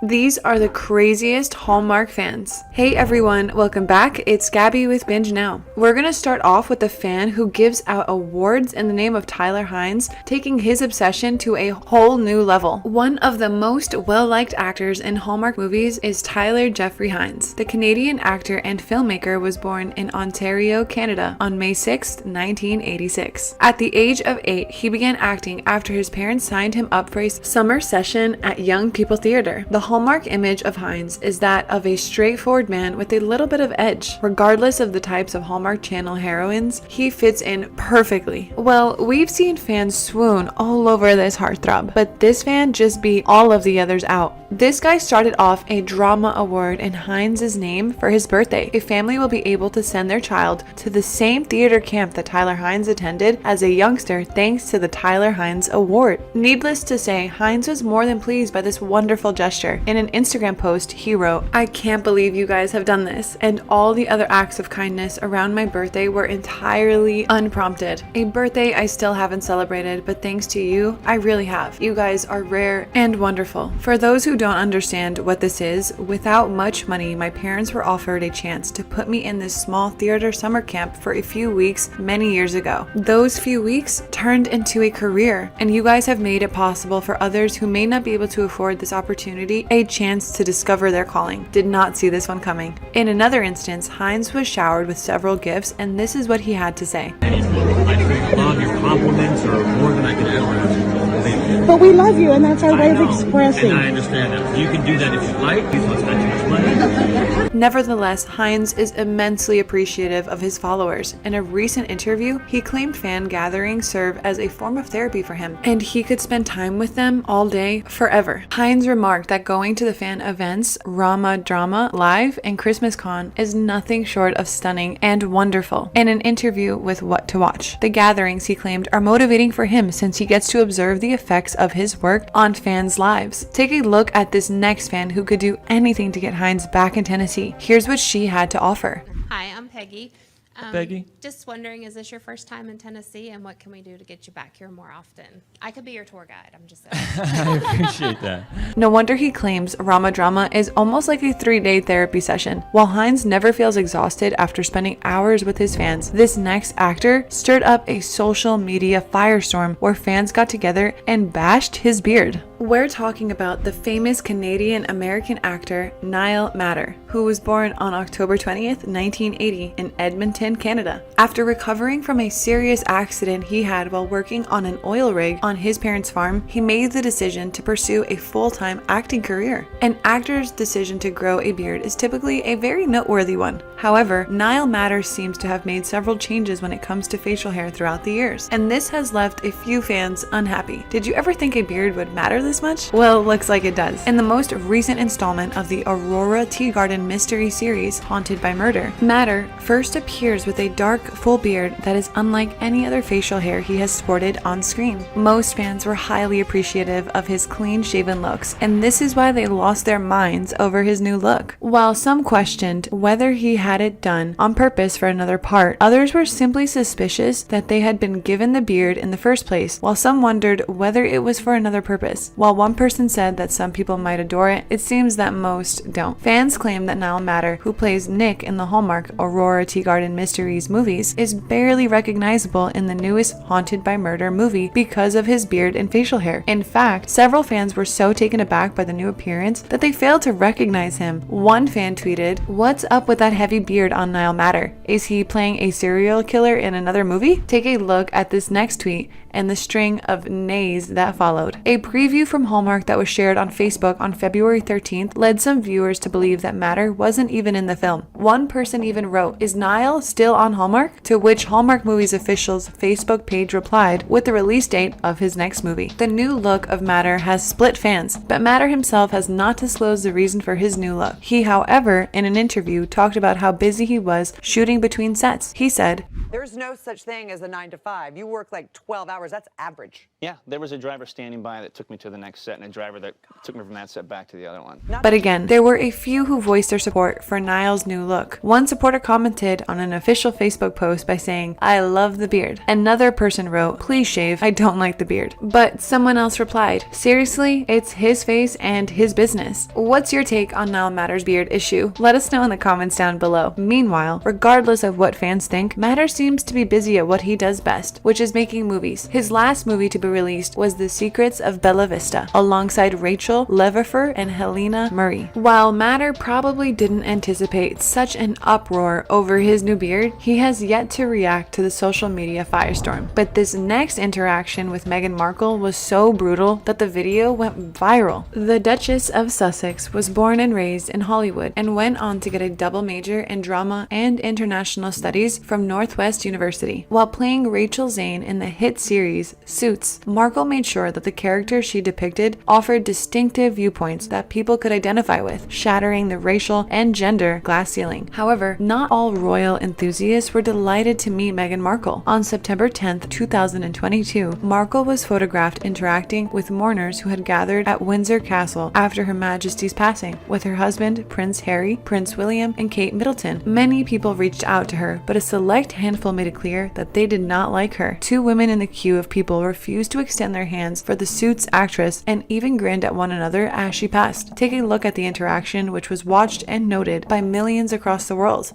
These are the craziest Hallmark fans. Hey everyone, welcome back. It's Gabby with Binge Now. We're gonna start off with the fan who gives out awards in the name of Tyler Hines, taking his obsession to a whole new level. One of the most well-liked actors in Hallmark movies is Tyler Jeffrey Hines. The Canadian actor and filmmaker was born in Ontario, Canada on May 6, 1986. At the age of 8, he began acting after his parents signed him up for a summer session at Young People Theatre. The Hallmark image of Hines is that of a straightforward man with a little bit of edge. Regardless of the types of Hallmark Channel heroines, he fits in perfectly. Well, we've seen fans swoon all over this heartthrob, but this fan just beat all of the others out. This guy started off a drama award in Hines' name for his birthday. A family will be able to send their child to the same theater camp that Tyler Hines attended as a youngster thanks to the Tyler Hines Award. Needless to say, Hines was more than pleased by this wonderful gesture. In an Instagram post, he wrote, "I can't believe you guys have done this, and all the other acts of kindness around my birthday were entirely unprompted. A birthday I still haven't celebrated, but thanks to you, I really have. You guys are rare and wonderful." For those who don't understand what this is, without much money, my parents were offered a chance to put me in this small theater summer camp for a few weeks many years ago. Those few weeks turned into a career, and you guys have made it possible for others who may not be able to afford this opportunity a chance to discover their calling. Did not see this one coming. In another instance, Hines was showered with several gifts, and this is what he had to say. I love your compliments are more than I can ever ask. But we love you, and that's our way of expressing. And I understand that. You can do that if you like. Please don't spend too much money. Nevertheless, Hines is immensely appreciative of his followers. In a recent interview, he claimed fan gatherings serve as a form of therapy for him, and he could spend time with them all day, forever. Hines remarked that going to the fan events, Rama Drama Live, and Christmas Con is nothing short of stunning and wonderful. In an interview with What to Watch, the gatherings, he claimed, are motivating for him since he gets to observe the effects of his work on fans' lives. Take a look at this next fan who could do anything to get Hines back in Tennessee. Here's what she had to offer. Hi, I'm Peggy. Peggy? Just wondering, is this your first time in Tennessee, and what can we do to get you back here more often? I could be your tour guide, I'm just saying. I appreciate that. No wonder he claims Rama Drama is almost like a 3-day therapy session. While Hines never feels exhausted after spending hours with his fans, this next actor stirred up a social media firestorm where fans got together and bashed his beard. We're talking about the famous Canadian-American actor Nile Matter, who was born on October 20th, 1980 in Edmonton, Canada. After recovering from a serious accident he had while working on an oil rig on his parents' farm, he made the decision to pursue a full-time acting career. An actor's decision to grow a beard is typically a very noteworthy one. However, Nile Matter seems to have made several changes when it comes to facial hair throughout the years, and this has left a few fans unhappy. Did you ever think a beard would matter this much? Well, looks like it does. In the most recent installment of the Aurora Tea Garden mystery series, Haunted by Murder, Matter first appears with a dark, full beard that is unlike any other facial hair he has sported on screen. Most fans were highly appreciative of his clean-shaven looks, and this is why they lost their minds over his new look. While some questioned whether he had it done on purpose for another part, others were simply suspicious that they had been given the beard in the first place, while some wondered whether it was for another purpose. While one person said that some people might adore it, it seems that most don't. Fans claim that Nile Matter, who plays Nick in the Hallmark Aurora Tea Garden Mysteries movies, is barely recognizable in the newest Haunted by Murder movie because of his beard and facial hair. In fact, several fans were so taken aback by the new appearance that they failed to recognize him. One fan tweeted, "What's up with that heavy beard on Nile Matter? Is he playing a serial killer in another movie?" Take a look at this next tweet and the string of nays that followed. A preview from Hallmark that was shared on Facebook on February 13th led some viewers to believe that Matter wasn't even in the film. One person even wrote, "Is Nile still on Hallmark?" To which Hallmark Movies official's Facebook page replied with the release date of his next movie. The new look of Matter has split fans, but Matter himself has not disclosed the reason for his new look. He, however, in an interview talked about how busy he was shooting between sets. He said, "There's no such thing as a 9 to 5. You work like 12 hours. That's average." Yeah, there was a driver standing by that took me to the next set and a driver that took me from that set back to the other one. But again, there were a few who voiced their support for Nile's new look. One supporter commented on an official Facebook post by saying, "I love the beard." Another person wrote, "Please shave, I don't like the beard." But someone else replied, "Seriously, it's his face and his business." What's your take on Nile Matter's beard issue? Let us know in the comments down below. Meanwhile, regardless of what fans think, Matter seems to be busy at what he does best, which is making movies. His last movie to be released was The Secrets of Bella Vista, alongside Rachel Leverfer and Helena Murray. While Matter probably didn't anticipate such an uproar over his new beard, he has yet to react to the social media firestorm. But this next interaction with Meghan Markle was so brutal that the video went viral. The Duchess of Sussex was born and raised in Hollywood and went on to get a double major in drama and international studies from Northwest University. While playing Rachel Zane in the hit series Suits, Markle made sure that the character she depicted offered distinctive viewpoints that people could identify with, shattering the racial and gender glass ceiling. However, not all royal enthusiasts were delighted to meet Meghan Markle. On September 10th, 2022, Markle was photographed interacting with mourners who had gathered at Windsor Castle after Her Majesty's passing, with her husband, Prince Harry, Prince William, and Kate Middleton. Many people reached out to her, but a select handful made it clear that they did not like her. Two women in the queue of people refused to extend their hands for the Suits actress and even grinned at one another as she passed. Take a look at the interaction, which was watched and noted by millions across the world.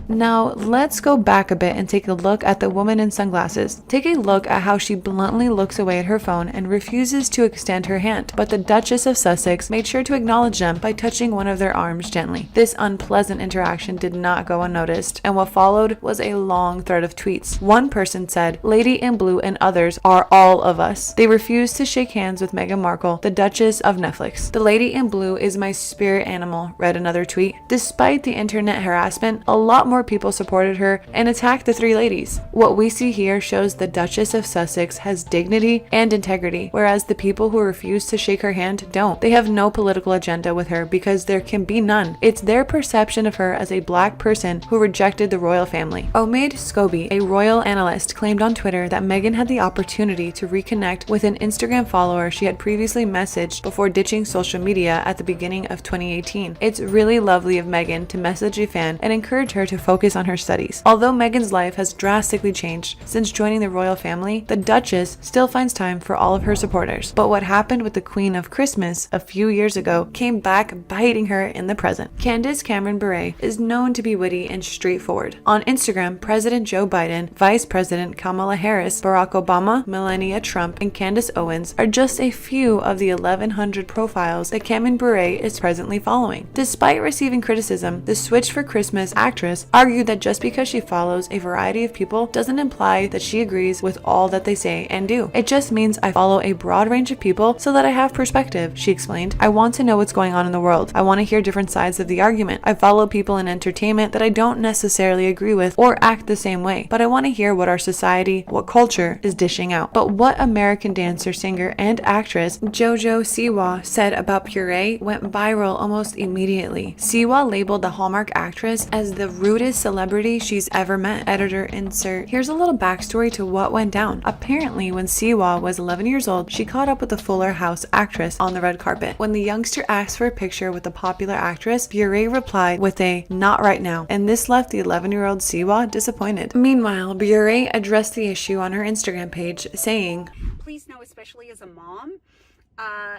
Now, let's go back a bit and take a look at the woman in sunglasses. Take a look at how she bluntly looks away at her phone and refuses to extend her hand, but the Duchess of Sussex made sure to acknowledge them by touching one of their arms gently. This unpleasant interaction did not go unnoticed, and what followed was a long thread of tweets. One person said, "Lady in Blue and others are all of us." They refused to shake hands with Meghan Markle, the Duchess of Netflix. "The Lady in Blue is my spirit animal," read another tweet. Despite the internet harassment, a lot more people supported her and attacked the three ladies. What we see here shows the Duchess of Sussex has dignity and integrity, whereas the people who refuse to shake her hand don't. They have no political agenda with her because there can be none. It's their perception of her as a black person who rejected the royal family. Omid Scobie, a royal analyst, claimed on Twitter that Meghan had the opportunity to reconnect with an Instagram follower she had previously messaged before ditching social media at the beginning of 2018. It's really lovely of Meghan to message a fan and encourage her to focus on her studies. Although Meghan's life has drastically changed since joining the royal family, the Duchess still finds time for all of her supporters. But what happened with the Queen of Christmas a few years ago came back biting her in the present. Candace Cameron Bure is known to be witty and straightforward. On Instagram, President Joe Biden, Vice President Kamala Harris, Barack Obama, Melania Trump, and Candace Owens are just a few of the 1,100 profiles that Cameron Bure is presently following. Despite receiving criticism, the Switch for Christmas actress argued that just because she follows a variety of people doesn't imply that she agrees with all that they say and do. "It just means I follow a broad range of people so that I have perspective," she explained. "I want to know what's going on in the world. I want to hear different sides of the argument. I follow people in entertainment that I don't necessarily agree with or act the same way, but I want to hear what our society, what culture is dishing out." But what American dancer, singer, and actress JoJo Siwa said about Puree went viral almost immediately. Siwa labeled the Hallmark actress as the rudest celebrity she's ever met. Editor insert. Here's a little backstory to what went down. Apparently, when Siwa was 11 years old, she caught up with the Fuller House actress on the red carpet. When the youngster asked for a picture with the popular actress, Bure replied with a "not right now," and this left the 11-year-old Siwa disappointed. Meanwhile, Bure addressed the issue on her Instagram page, saying, "Please know, especially as a mom,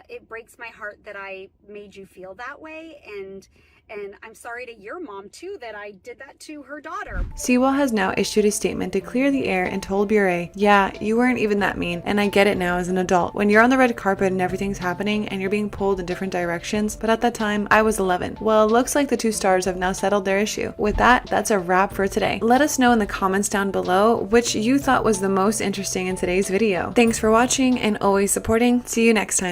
it breaks my heart that I made you feel that way, and I'm sorry to your mom too that I did that to her daughter." Siwa has now issued a statement to clear the air and told Bure, "Yeah, you weren't even that mean, and I get it now as an adult. When you're on the red carpet and everything's happening and you're being pulled in different directions, but at that time, I was 11. Well, it looks like the two stars have now settled their issue." With that, that's a wrap for today. Let us know in the comments down below which you thought was the most interesting in today's video. Thanks for watching and always supporting. See you next time.